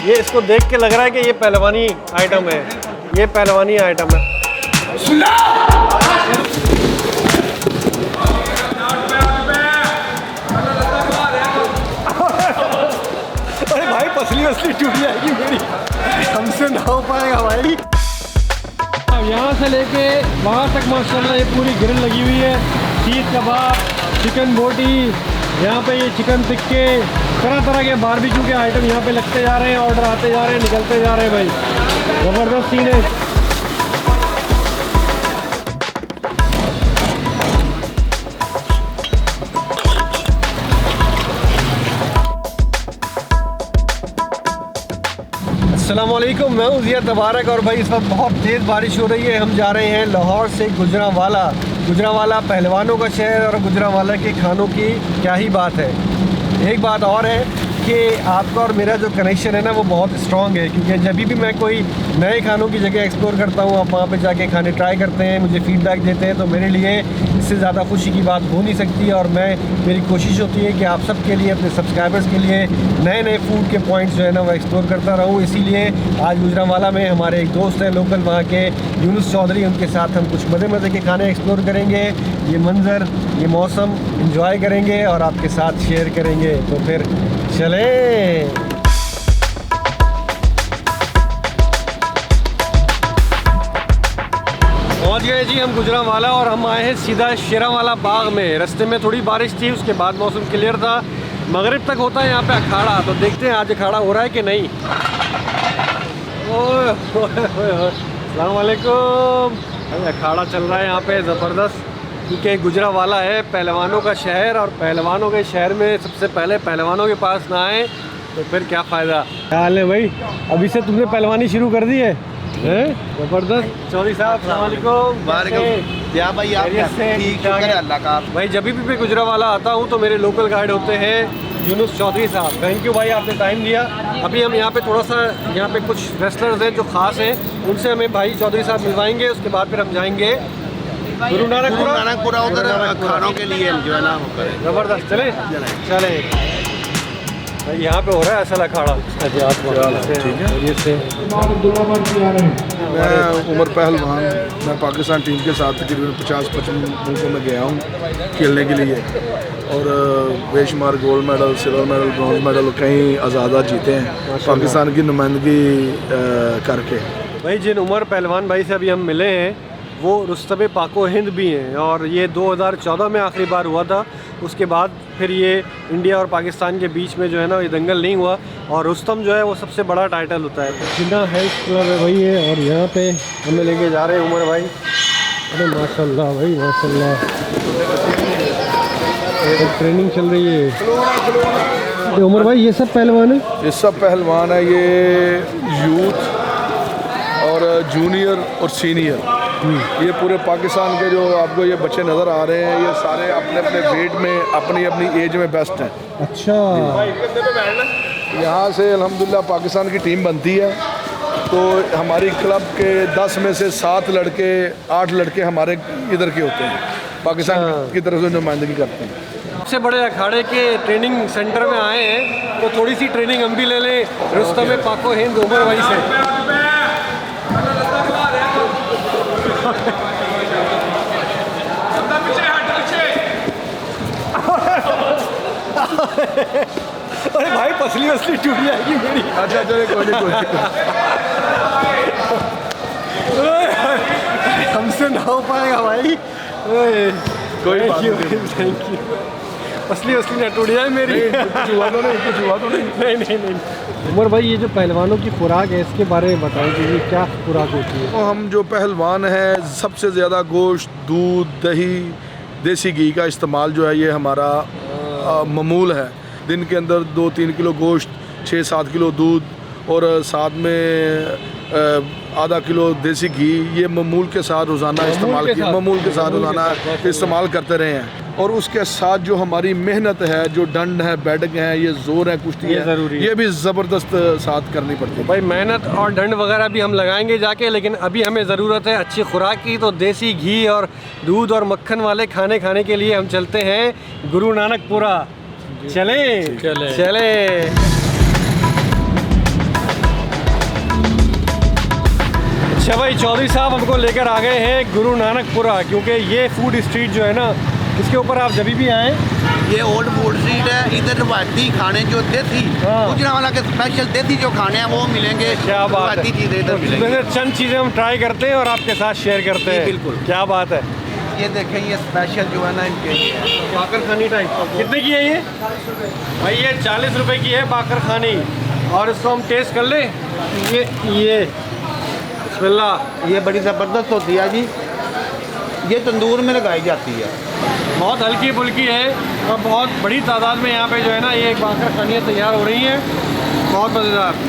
ये इसको देख के लग रहा है कि ये पहलवानी आइटम है, ये पहलवानी आइटम है। अरे भाई पसली वसली टूट जाएगी मेरी, हमसे ना हो पाएगा भाई। यहाँ से लेके वहाँ तक माशाल्लाह ये पूरी ग्रिल लगी हुई है। सीख कबाब, चिकन बोटी, यहाँ पे ये चिकन टिक्के, तरह तरह के बारबेक्यू के आइटम यहाँ पे लगते जा रहे हैं, ऑर्डर आते जा रहे हैं, निकलते जा रहे हैं भाई, ज़बरदस्त सीन है। अस्सलामुअलैकुम, मैं हूँ ज़िया तबारक और भाई इस वक्त बहुत तेज़ बारिश हो रही है। हम जा रहे हैं लाहौर से गुजरांवाला। गुजरांवाला पहलवानों का शहर और गुजरांवाला के खानों की क्या ही बात है। एक बात और है कि आपका और मेरा जो कनेक्शन है ना वो बहुत स्ट्रॉन्ग है, क्योंकि जब भी मैं कोई नए खानों की जगह एक्सप्लोर करता हूँ, आप वहाँ पे जाके खाने ट्राई करते हैं, मुझे फ़ीडबैक देते हैं, तो मेरे लिए इससे ज़्यादा खुशी की बात हो नहीं सकती। और मेरी कोशिश होती है कि आप सब के लिए, अपने सब्सक्राइबर्स के लिए नए नए फूड के पॉइंट्स जो है ना वो एक्सप्लोर करता रहूँ। इसीलिए आज गुजरांवाला में हमारे एक दोस्त हैं लोकल वहाँ के, यूनुस चौधरी, उनके साथ हम कुछ मज़े के खाने एक्सप्लोर करेंगे, ये मंज़र, ये मौसम इंजॉय करेंगे और आपके साथ शेयर करेंगे। तो फिर चलें। पहुँच गए जी हम गुजरांवाला और हम आए हैं सीधा शेरांवाला बाग में। रास्ते में थोड़ी बारिश थी, उसके बाद मौसम क्लियर था। मगरिब तक होता है यहाँ पे अखाड़ा, तो देखते हैं आज अखाड़ा हो रहा है कि नहीं। अस्सलाम वालेकुम। अखाड़ा चल रहा है यहाँ पे ज़बरदस्त, क्योंकि गुजरांवाला है पहलवानों का शहर, और पहलवानों के शहर में सबसे पहले पहलवानों के पास ना आए तो फिर क्या फ़ायदा। क्या हाल है भाई, अभी से तुमने पहलवानी शुरू कर दी है? ज़बरदस्त। चौधरी साहब अस्सलाम वालेकुम। भाई आप ठीक है अल्लाह का। भाई जब भी मैं गुजरांवाला आता हूँ तो मेरे लोकल गाइड होते हैं यूनुस चौधरी साहब। थैंक यू भाई, आपने टाइम दिया। अभी हम यहाँ पे थोड़ा सा, यहाँ पे कुछ रेस्टोरेंट्स हैं जो ख़ास हैं, उनसे हमें भाई चौधरी साहब मिलवाएंगे। उसके बाद फिर हम जाएंगे गुरु नानकपुरा उधर खानों के लिए जो है ना वो करें। ज़बरदस्त। चले भाई, यहाँ पे हो रहा है असल अखाड़ा। मैं उमर पहलवान, मैं पाकिस्तान टीम के साथ तकरीबन 50-55 मुल्कों में गया हूँ खेलने के लिए, और बेशुमार gold medal, silver medal, bronze medal कई आज़ादा जीते हैं पाकिस्तान की नुमाइंदगी करके। भाई जिन उमर पहलवान भाई से अभी हम मिले हैं वो रुस्तम पाको हिंद भी हैं, और ये 2014 में आखिरी बार हुआ था। उसके बाद फिर ये इंडिया और पाकिस्तान के बीच में जो है ना ये दंगल नहीं हुआ, और रुस्तम जो है वो सबसे बड़ा टाइटल होता है। जिन्ना हेल्थ क्लब है भाई है, और यहाँ पे हमें लेके जा रहे हैं उमर भाई। अरे माशाल्लाह भाई माशाल्लाह, ट्रेनिंग चल रही है। तो उमर भाई ये सब पहलवान है? ये सब पहलवान है, ये यूथ और जूनियर और सीनियर, ये पूरे पाकिस्तान के जो आपको ये बच्चे नज़र आ रहे हैं, ये सारे अपने अपने वेट में, अपनी अपनी एज में बेस्ट हैं। अच्छा, यहाँ से अल्हम्दुलिल्लाह पाकिस्तान की टीम बनती है, तो हमारी क्लब के 10 में से 7 लड़के, 8 लड़के हमारे इधर के होते हैं, पाकिस्तान की तरफ से नुमाइंदगी करते हैं। सबसे बड़े अखाड़े के ट्रेनिंग सेंटर में आए हैं, तो थोड़ी सी ट्रेनिंग हम भी ले लें रुस्तम पाको हिंद उमर भाई से। अरे भाई पसली वसली टूट जाएगी मेरी। अच्छा चले, कोई नहीं। हमसे ना हो पाएगा भाई। कोई बात नहीं, थैंक यू। पसली वसली ना टूट जाए मेरी। कुछ हुआ तो नहीं। नहीं। उमर भाई ये जो पहलवानों की खुराक है इसके बारे में बताएं कि ये क्या खुराक होती है? तो हम जो पहलवान हैं सबसे ज़्यादा गोश्त, दूध, दही, देसी घी का इस्तेमाल जो है ये हमारा मामूल है। दिन के अंदर 2-3 किलो गोश्त, 6-7 किलो दूध और साथ में आधा किलो देसी घी, ये मामूल के साथ रोज़ाना इस्तेमाल करते रहे हैं। और उसके साथ जो हमारी मेहनत है, जो डंड है, बैठक है, ये जोर है, कुश्ती है, ये भी ज़बरदस्त साथ करनी पड़ती है। भाई मेहनत और डंड वगैरह भी हम लगाएंगे जाके, लेकिन अभी हमें ज़रूरत है अच्छी खुराक की। तो देसी घी और दूध और मक्खन वाले खाने के लिए हम चलते हैं गुरु नानकपुरा। चले। अच्छा भाई, चौधरी साहब हमको लेकर आ गए हैं गुरु नानकपुरा, क्योंकि ये फूड स्ट्रीट जो है ना, इसके ऊपर आप जब भी आएँ, ये ओल्ड फूड स्ट्रीट है। इधर रवायती खाने जो देसी हाँ। गुजरांवाला के स्पेशल देसी जो खाने हैं वो मिलेंगे। क्या बात रवायती है। चीज़ें इधर तो मिलेंगी। वैसे चंद चीज़ें हम ट्राई करते हैं और आपके साथ शेयर करते हैं। बिल्कुल। क्या बात है। ये देखें, ये स्पेशल जो है ना इनके लिए है। बाकर खानी टाइप कितने की है ये? भाई ये 40 रुपए की है बाकर खानी। और इसको हम टेस्ट कर लें। ये बिस्मिल्लाह। ये बड़ी ज़बरदस्त होती है जी। ये तंदूर में लगाई जाती है। बहुत हल्की फुल्की है और बहुत बड़ी तादाद में यहाँ पे जो है ना ये बाकर खानियाँ तैयार हो रही हैं। बहुत मज़ेदार।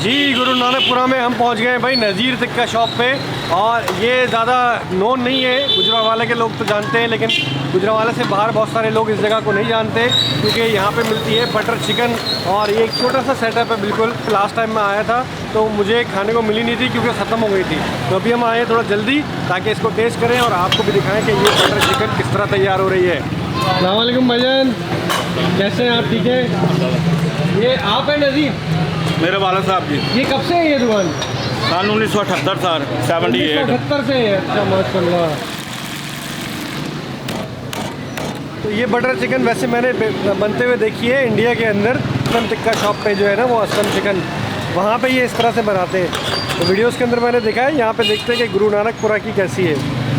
जी, गुरु नानकपुरा में हम पहुँच गए भाई नज़ीर टिक्का शॉप पे। और ये ज़्यादा नोन नहीं है, गुजरांवाला के लोग तो जानते हैं, लेकिन गुजरांवाला से बाहर बहुत सारे लोग इस जगह को नहीं जानते, क्योंकि यहाँ पे मिलती है बटर चिकन। और ये एक छोटा सा सेटअप है बिल्कुल। लास्ट टाइम मैं आया था तो मुझे खाने को मिली नहीं थी क्योंकि ख़त्म हो गई थी। तो अभी हम आए थोड़ा जल्दी ताकि इसको टेस्ट करें और आपको भी दिखाएं कि ये बटर चिकन किस तरह तैयार हो रही है। अस्सलाम वालेकुम भाईजान, कैसे हैं आप? ठीक है। ये आप हैं नज़ीर? मेरे वाला साहब जी, ये कब से है ये दुकान? सन 1978 सर 78। 1978 से है। अच्छा, माशाल्लाह। तो ये बटर चिकन वैसे मैंने बनते हुए देखी है इंडिया के अंदर। असलम टिक्का शॉप पे जो है ना, वो असलम चिकन वहाँ पे ये इस तरह से बनाते हैं। तो वीडियोस के अंदर मैंने देखा है। यहाँ पे देखते हैं कि गुरु नानकपुरा की कैसी है।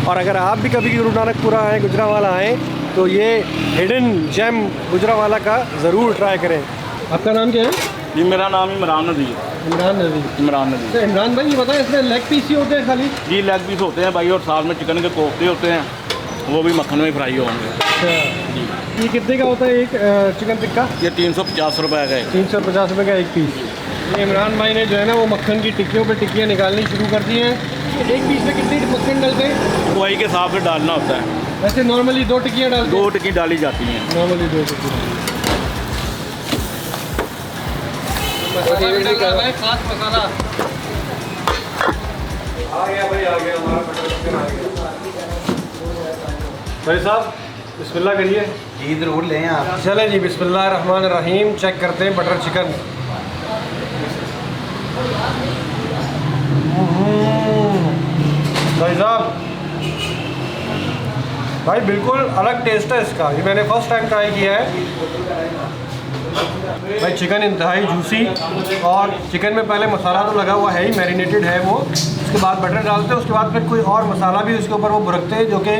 और अगर आप भी कभी गुरु नानकपुरा आएँ, गुजरांवाला आएँ, तो ये हिडन जेम गुजरांवाला का ज़रूर ट्राई करें। आपका नाम क्या है? जी, मेरा नाम इमरान नज़ीर। इमरान नज़ीर। इमरान नज़ीर। तो इमरान भाई ये बताएं, इसमें लेग पीस ही होते हैं खाली? जी, लेग पीस होते हैं भाई, और साथ में चिकन के कोफ्ते होते हैं, वो भी मक्खन में फ्राई होंगे। अच्छा, ये कितने का होता है एक चिकन टिक्का? ये 350 रुपये का है। 350 रुपये का एक पीस। ये इमरान भाई ने जो है ना वो मक्खन की टिक्कियों पे टिक्कियाँ निकालनी शुरू कर दी हैं। एक पीस में कितनी मक्खन डालते हैं? वही के हिसाब से डालना होता है। वैसे नॉर्मली 2 टिक्कियाँ डालते हैं? 2 टिक्की डाली जाती हैं। नॉर्मली 2 टिक्की। मसाला भी डाल रहा है, खास मसाला आ गया भाई, आ गया हमारा बटर चिकन आ गया। भाई साहब बिस्मिल्लाह करिए। जी ज़रूर लें आप। चले जी, बिस्मिल्लाह रहमान रहीम। चेक करते हैं बटर चिकन। भाई साहब, भाई बिल्कुल अलग टेस्ट है इसका। ये मैंने फर्स्ट टाइम ट्राई किया है। भाई चिकन इंतहाई जूसी, और चिकन में पहले मसाला तो लगा हुआ है ही, मैरिनेटेड है वो। उसके बाद बटर डालते हैं, उसके बाद फिर कोई और मसाला भी उसके ऊपर वो बुरकते हैं, जो कि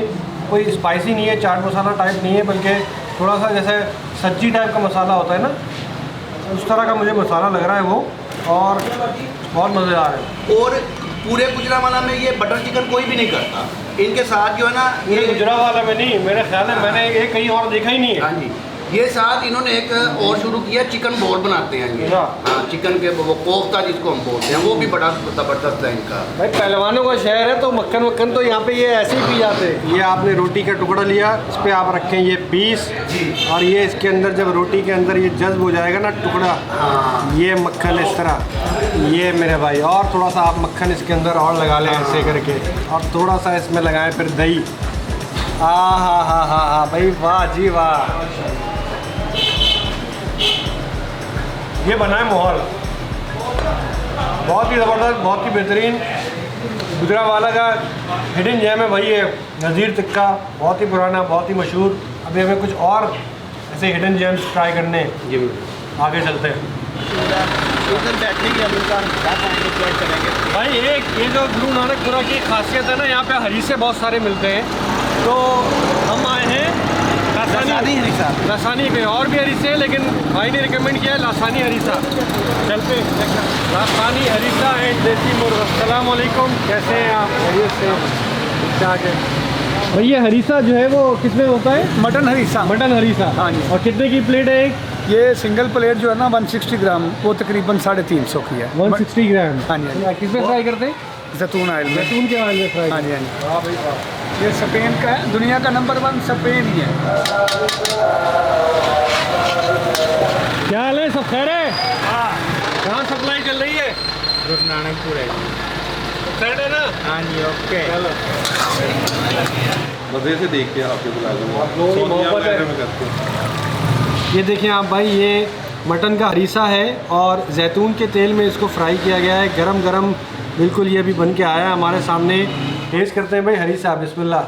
कोई स्पाइसी नहीं है, चाट मसाला टाइप नहीं है, बल्कि थोड़ा सा जैसे सब्जी टाइप का मसाला होता है ना, उस तरह का मुझे मसाला लग रहा है वो। और बहुत मज़ेदार है। और पूरे गुजरांवाला में ये बटर चिकन कोई भी नहीं करता। इनके साथ जो है ना, ये गुजरांवाला में नहीं, मेरे ख्याल है मैंने ये कहीं और देखा ही नहीं है। हाँ जी, ये साथ इन्होंने एक और शुरू किया, चिकन बोल बनाते हैं ये। हाँ, चिकन के वो कोफ्ता जिसको हम बोलते हैं, वो भी बड़ा ज़बरदस्त है इनका। भाई पहलवानों का शहर है तो मक्खन वक्खन तो यहाँ पे ये ऐसे ही पी जाते हैं। ये आपने रोटी का टुकड़ा लिया, इस पर आप रखें ये पीस, और ये इसके अंदर जब रोटी के अंदर ये जज्ब हो जाएगा ना टुकड़ा, ये मक्खन इस तरह, ये मेरे भाई। और थोड़ा सा आप मक्खन इसके अंदर और लगा लें ऐसे करके, और थोड़ा सा इसमें लगाएं फिर दही। हाँ भाई, वाह जी वाह। ये बना है माहौल, बहुत ही ज़बरदस्त, बहुत ही बेहतरीन। गुजरांवाला का हिडन जेम है भाई ये नज़ीर टिक्का, बहुत ही पुराना, बहुत ही मशहूर। अभी हमें कुछ और ऐसे हिडन जेम्स ट्राई करने, आगे चलते हैं। उधर बैठने की करेंगे भाई ये जो गुरु नानकपुरा की खासियत है ना, यहाँ पे हरीसे बहुत सारे मिलते हैं। तो हम आए हैं लासानी पे, और भी हरीसे हैं, लेकिन भाई ने रिकमेंड किया है लासानी हरीसा। चलते लासानी हरीसा एंड देसी मुर्गा। अस्सलाम वालेकुम, कैसे हैं आप? खैरियत से? क्या है भाई? ये हरीसा जो है वो किसमें होता है? मटन हरीसा। मटन हरीसा। हाँ जी। और कितने की प्लेट है एक? ये सिंगल प्लेट जो है ना 160 ग्राम, वो तकरीबन 350 की है। 160 ग्राम। हाँ जी। किसमें फ्राई करते हैं? जैतून ऑयल में। जैतून के ऑयल में फ्राई। हाँ जी, हाँ जी। वाह भाई वाह। ये स्पेन का है, दुनिया का नंबर 1 स्पेन ही है। क्या हाल है, सब खैर है? कहाँ सप्लाई चल रही है? गुरु नानकपुर है। सेट है ना? हाँ जी, ओके। चलो, मज़े से देख के आपके बुला आप लोगों की मोहब्बत है। ये देखिए आप भाई, ये मटन का हरीसा है और जैतून के तेल में इसको फ्राई किया गया है, गरम गरम बिल्कुल ये अभी बन के आया है हमारे सामने। टेस्ट करते हैं भाई हरीसा, बिस्मिल्लाह।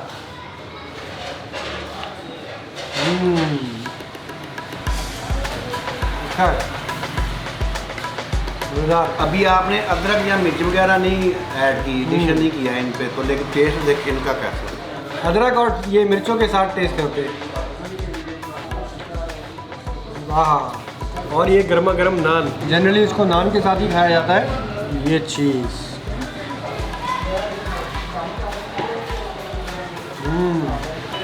अच्छा है, मज़ेदार। अभी आपने अदरक या मिर्च वगैरह नहीं ऐड की, एडिशन नहीं किया इन पे, तो लेकिन टेस्ट देख के इनका कैसा है। अदरक और ये मिर्चों के साथ टेस्ट करते हैं। वाह, और ये गर्मा गर्म नान, जनरली इसको नान के साथ ही खाया जाता है। ये चीज़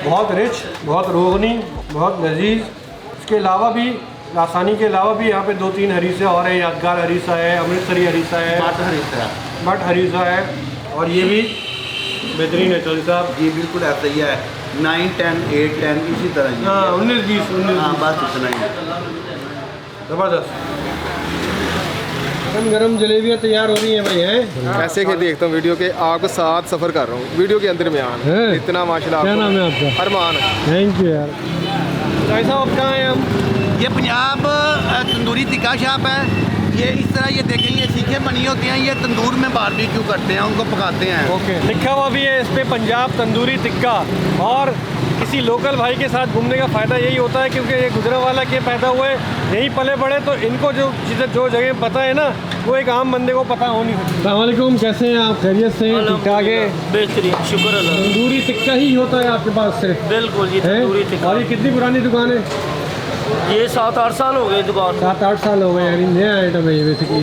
बहुत रिच, बहुत रोगनी, बहुत लजीज। इसके अलावा भी, आसानी के अलावा भी यहाँ पे 2-3 हरीसे और हैं। यादगार हरीसा है, अमृतसरी हरीसा है, बट हरीसा है, और ये भी बेहतरीन है चौधरी साहब। जी बिल्कुल ऐसा ही है, 9, 10, 8, 10 इसी तरह ही। हाँ 19-20 हाँ बस इतना ही है। ज़बरदस्त। गरम गरम जलेबियाँ तैयार हो रही हैं भाई, हैं? ऐसे के देखता हूँ वीडियो के, आपके साथ सफ़र कर रहा हूँ वीडियो के अंदर में है? इतना माशाल्लाह। क्या नाम है आपका? अरमान। थैंक यू यार। भाई साहब कहाँ हैं हम? ये पंजाब तंदूरी टिक्का शॉप है। ये इस तरह ये देखें, ये सीखे बनी होती हैं, ये तंदूर में बारबेक्यू करते हैं, उनको पकाते हैं। ओके, लिखा हुआ भी है इस पे पंजाब तंदूरी टिक्का। और किसी लोकल भाई के साथ घूमने का फ़ायदा यही होता है क्योंकि ये गुजरांवाला के पैदा हुए, यहीं पले बड़े, तो इनको जो चीज़ें, जो जगह पता है ना, वो एक आम बंदे को पता हो नहीं सकती। अस्सलाम वालेकुम, कैसे हैं आप? खैरियत से हैं? ठीक ठाक है? बेहतरीन, शुक्र अल्लाह। तंदूरी टिक्का ही होता है आपके पास सिर्फ? बिल्कुल जी, है? तंदूरी टिक्का। और ये कितनी पुरानी दुकान है? ये 7-8 साल हो गए दुकान। 7-8 साल हो गए, यानी नया आइटम है ये बेसिकली।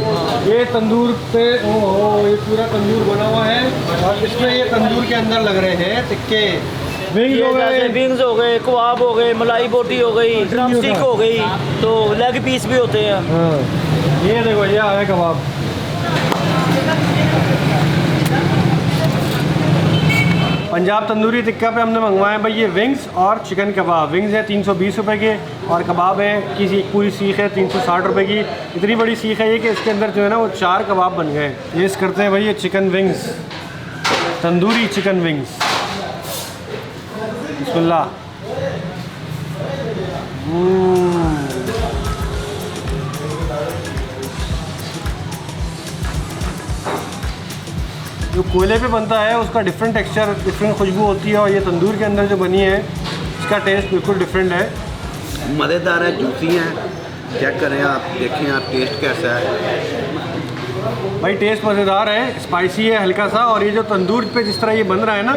ये तंदूर पे, ओहो, ये पूरा तंदूर बना हुआ है और इसमें ये तंदूर के अंदर लग रहे हैं टिक्के। विंग्स हो गए, विंग्स हो गए, कबाब हो गए, मलाई बोटी हो गई, ड्रम स्टिक हो गई, तो लेग पीस भी होते हैं। हाँ, ये देखो, ये आया कबाब। पंजाब तंदूरी टिक्का पे हमने मंगवाए भाई ये विंग्स और चिकन कबाब। विंग्स है 320 रुपये के और कबाब है, किसी पूरी सीख है 360 रुपये की। इतनी बड़ी सीख है ये कि इसके अंदर जो है ना वो 4 कबाब बन गए। ये करते हैं भाई ये chicken wings, tandoori chicken wings. बिस्मिल्लाह। जो कोयले पे बनता है उसका डिफरेंट टेक्सचर, डिफरेंट खुशबू होती है, और ये तंदूर के अंदर जो बनी है इसका टेस्ट बिल्कुल डिफरेंट है। मज़ेदार है, जूसी है। चेक करें आप, देखें आप टेस्ट कैसा है। भाई टेस्ट मज़ेदार है, स्पाइसी है हल्का सा। और ये जो तंदूर पे जिस तरह ये बन रहा है ना,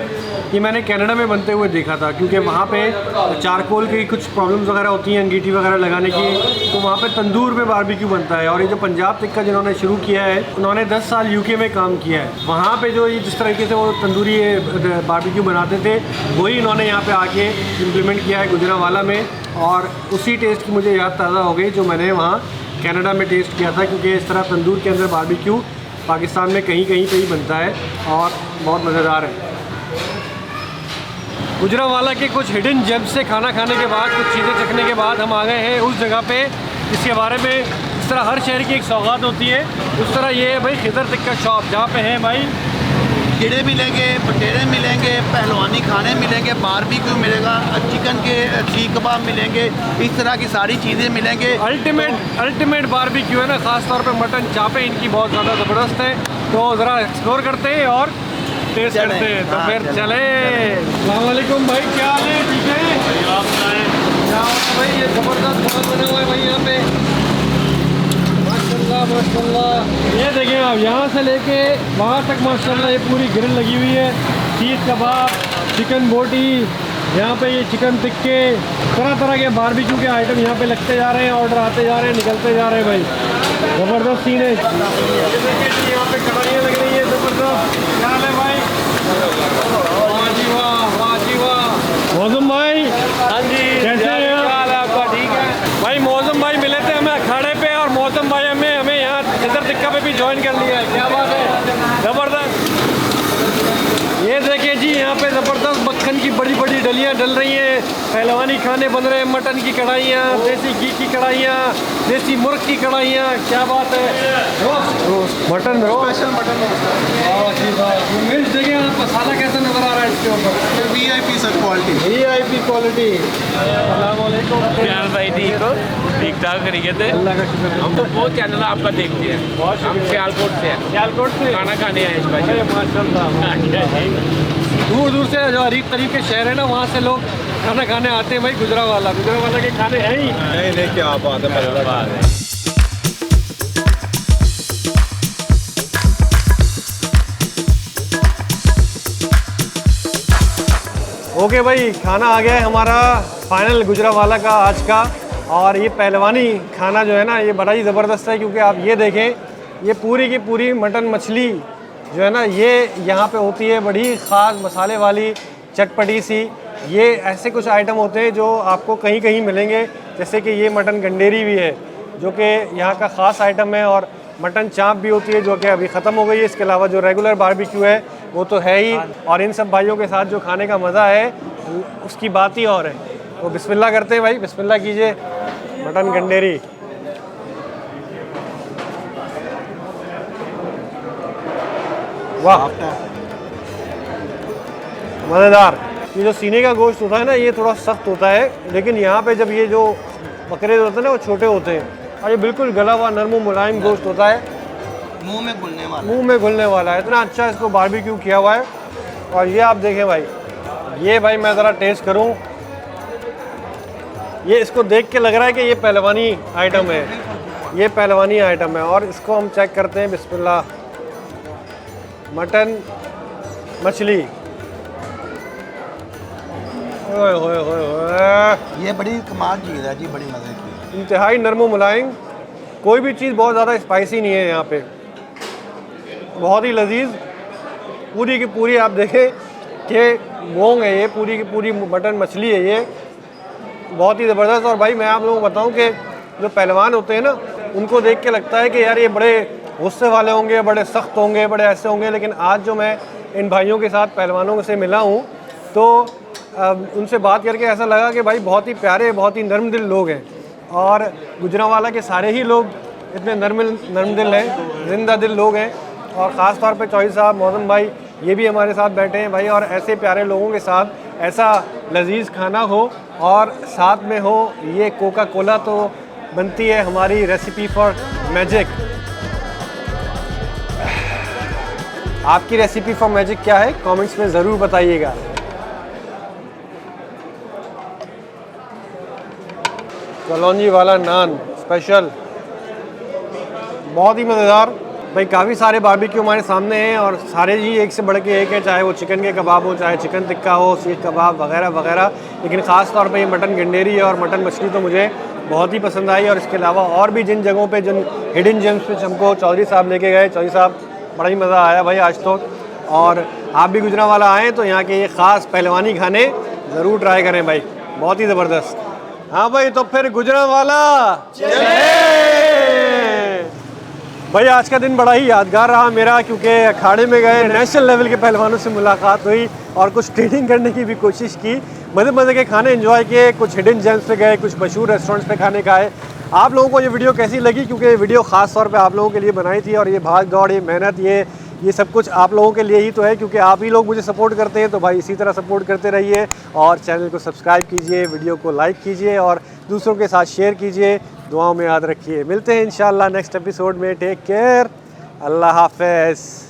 ये मैंने कनाडा में बनते हुए देखा था, क्योंकि वहाँ पे चारकोल की कुछ प्रॉब्लम्स वगैरह होती हैं, अंगीठी वगैरह लगाने की, तो वहाँ पे तंदूर में बारबेक्यू बनता है। और ये जो पंजाब टिक्का जिन्होंने शुरू किया है, उन्होंने 10 साल यूके में काम किया है। वहाँ पे जो ये जिस तरीके से वो तंदूरी बारबेक्यू बनाते थे, वही इन्होंने यहाँ पे आके इम्प्लीमेंट किया है गुजरांवाला में। और उसी टेस्ट की मुझे याद ताज़ा हो गई जो मैंने वहाँ कनाडा में टेस्ट किया था, क्योंकि इस तरह तंदूर के अंदर बारबेक्यू पाकिस्तान में कहीं कहीं पे ही बनता है और बहुत मज़ेदार है। गुजरांवाला के कुछ हिडन जेम्स से खाना खाने के बाद, कुछ चीज़ें चखने के बाद हम आ गए हैं उस जगह पे जिसके बारे में, इस तरह हर शहर की एक सौगात होती है, उस तरह ये है भाई खिदर टिक्का शॉप, जहाँ पे है भाई कीड़े मिलेंगे, बटेरे मिलेंगे, पहलवानी खाने मिलेंगे, बारबेक्यू मिलेगा, चिकन के सीख कबाब मिलेंगे, इस तरह की सारी चीज़ें मिलेंगे। अल्टीमेट बारबेक्यू है ना, ख़ास तौर पे मटन चापें इनकी बहुत ज़्यादा ज़बरदस्त है। तो ज़रा एक्सप्लोर करते हैं और टेस्ट करते हैं। तो फिर चले। अस्सलाम वालेकुम भाई, क्या हाल है? ठीक है, आप बताएं क्या भाई? ये ज़बरदस्त खाना बना हुआ है भाई यहाँ पे, माशाल्लाह माशाल्लाह। ये देखें आप, यहाँ से लेके वहाँ तक माशाल्लाह ये पूरी ग्रिल लगी हुई है। सीख कबाब, चिकन बोटी, यहाँ पे ये चिकन टिक्के, तरह तरह के बारबेक्यू के आइटम यहाँ पे लगते जा रहे हैं, ऑर्डर आते जा रहे हैं, निकलते जा रहे हैं भाई। ज़बरदस्त सीन है। यहाँ पे कढ़ाइयाँ लग रही है ज़बरदस्त। क्या हाल है भाई? वाह जी वाह, वाह जी वाह। मौसम भाई, हाँ जी, कैसे हैं आप? आपका? ठीक है भाई मौसम भाई मिले थे हमें अखाड़े पे, और मौसम भाई हमें यहाँ खिदर टिक्का पे भी ज्वाइन कर लिया है। क्या बात है, ज़बरदस्त। ये देखिए जी, यहाँ पे ज़बरदस्त मक्खन की बड़ी बड़ी डली मछलियाँ डल रही हैं, पहलवानी खाने बन रहे हैं, मटन की कढ़ाइयाँ, देसी घी की कढ़ाइयाँ, देसी मुर्ग की कढ़ाइयाँ, क्या बात है। रोस्ट मटन स्पेशल मटन मिर्च देखें आप, मसाला कैसा नज़र आ रहा है इसके ऊपर, VIP sir quality. VIP quality. अस्सलाम वालेकुम भाई ठीक हो, ठीक ठाक तरीके से। अल्लाह का शुक्र है। हम तो बहुत चैनल आपका देखते हैं, बहुत हम शुक्रिया। सियालकोट से हैं, सियालकोट से खाना खाने आए अरे माशाल्लाह, दूर दूर से जो अरीब तरीब के शहर है ना, वहाँ से लोग खाना खाने आते हैं भाई। गुजरावाला के खाने हैं ही। नहीं क्या बात है, मज़ेदार है। ओके भाई, खाना आ गया है हमारा फाइनल गुजरावाला का आज का। और ये पहलवानी खाना जो है ना, ये बड़ा ही ज़बरदस्त है, क्योंकि आप ये देखें, ये पूरी की पूरी मटन मछली जो है ना, ये यहाँ पे होती है बड़ी ख़ास मसाले वाली चटपटी सी। ये ऐसे कुछ आइटम होते हैं जो आपको कहीं कहीं मिलेंगे, जैसे कि ये मटन गंडेरी भी है जो कि यहाँ का ख़ास आइटम है, और मटन चाँप भी होती है जो कि अभी ख़त्म हो गई है। इसके अलावा जो रेगुलर बारबेक्यू है वो तो है ही, और इन सब भाइयों के साथ जो खाने का मज़ा है उसकी बात ही और है। तो बिस्मिल्लाह करते हैं भाई, बिस्मिल्लाह कीजिए। मटन गंडेरी, वाह मज़ेदार। ये जो सीने का गोश्त होता है ना, ये थोड़ा सख्त होता है, लेकिन यहाँ पे जब ये जो बकरे होते हैं ना, वो छोटे होते हैं, और ये बिल्कुल गला हुआ नरम मुलायम गोश्त होता है, मुंह में घुलने वाला है। इतना अच्छा इसको बारबेक्यू किया हुआ है। और ये आप देखें भाई, ये भाई मैं ज़रा टेस्ट करूँ, ये इसको देख के लग रहा है कि ये पहलवानी आइटम है, ये पहलवानी आइटम है। और इसको हम चेक करते हैं, बिस्मिल्लाह। मटन मछली, ओए होए होए होए, ये बड़ी कमाल चीज़ है जी, बड़ी मज़े की। इंतहाई नरम मुलायम, कोई भी चीज़ बहुत ज़्यादा स्पाइसी नहीं है यहाँ पे, बहुत ही लजीज। पूरी की पूरी आप देखें कि मोंग है, ये पूरी की पूरी मटन मछली है, ये बहुत ही ज़बरदस्त। और भाई मैं आप लोगों को बताऊं कि जो पहलवान होते हैं ना, उनको देख के लगता है कि यार ये बड़े गुस्से वाले होंगे, बड़े सख्त होंगे, बड़े ऐसे होंगे, लेकिन आज जो मैं इन भाइयों के साथ पहलवानों से मिला हूँ, तो उनसे बात करके ऐसा लगा कि भाई बहुत ही प्यारे, बहुत ही नरम दिल लोग हैं। और गुजरांवाला के सारे ही लोग इतने नरम दिल हैं, जिंदा दिल लोग हैं। और ख़ास तौर पे चौधरी साहब, मौज़म भाई, ये भी हमारे साथ बैठे हैं भाई। और ऐसे प्यारे लोगों के साथ ऐसा लजीज खाना हो और साथ में हो ये कोका कोला, तो बनती है हमारी रेसिपी फॉर मैजिक। आपकी रेसिपी फॉर मैजिक क्या है, कमेंट्स में ज़रूर बताइएगा। कलौंजी वाला नान स्पेशल, बहुत ही मज़ेदार भाई। काफ़ी सारे बारबेक्यू हमारे सामने हैं, और सारे ही एक से बढ़ के एक है, चाहे वो चिकन के कबाब हो, चाहे चिकन टिक्का हो, सीख कबाब वगैरह वगैरह। लेकिन ख़ास तौर पे ये मटन गंडेरी है और मटन मछली तो मुझे बहुत ही पसंद आई। और इसके अलावा और भी जिन जगहों पे, जिन हिडन जेम्स पे हमको चौधरी साहब लेके गए, चौधरी साहब बड़ा ही मज़ा आया भाई आज तो। और आप भी गुजरांवाला आएँ तो यहाँ के ये ख़ास पहलवानी खाने ज़रूर ट्राई करें भाई, बहुत ही ज़बरदस्त। हाँ भाई, तो फिर गुजरांवाला भाई। आज का दिन बड़ा ही यादगार रहा मेरा, क्योंकि अखाड़े में गए, नेशनल लेवल के पहलवानों से मुलाकात हुई और कुछ ट्रेनिंग करने की भी कोशिश की। मज़े के खाने एंजॉय किए, कुछ हिडन जेम्स पे गए, कुछ मशहूर रेस्टोरेंट्स पे खाने खाए। आप लोगों को ये वीडियो कैसी लगी, क्योंकि ये वीडियो ख़ास तौर पे आप लोगों के लिए बनाई थी, और ये भाग दौड़, ये मेहनत, ये सब कुछ आप लोगों के लिए ही तो है, क्योंकि आप ही लोग मुझे सपोर्ट करते हैं। तो भाई इसी तरह सपोर्ट करते रहिए, और चैनल को सब्सक्राइब कीजिए, वीडियो को लाइक कीजिए, और दूसरों के साथ शेयर कीजिए। दुआओं में याद रखिए। मिलते हैं इंशाल्लाह नेक्स्ट एपिसोड में। टेक केयर, अल्लाह हाफ़िज़।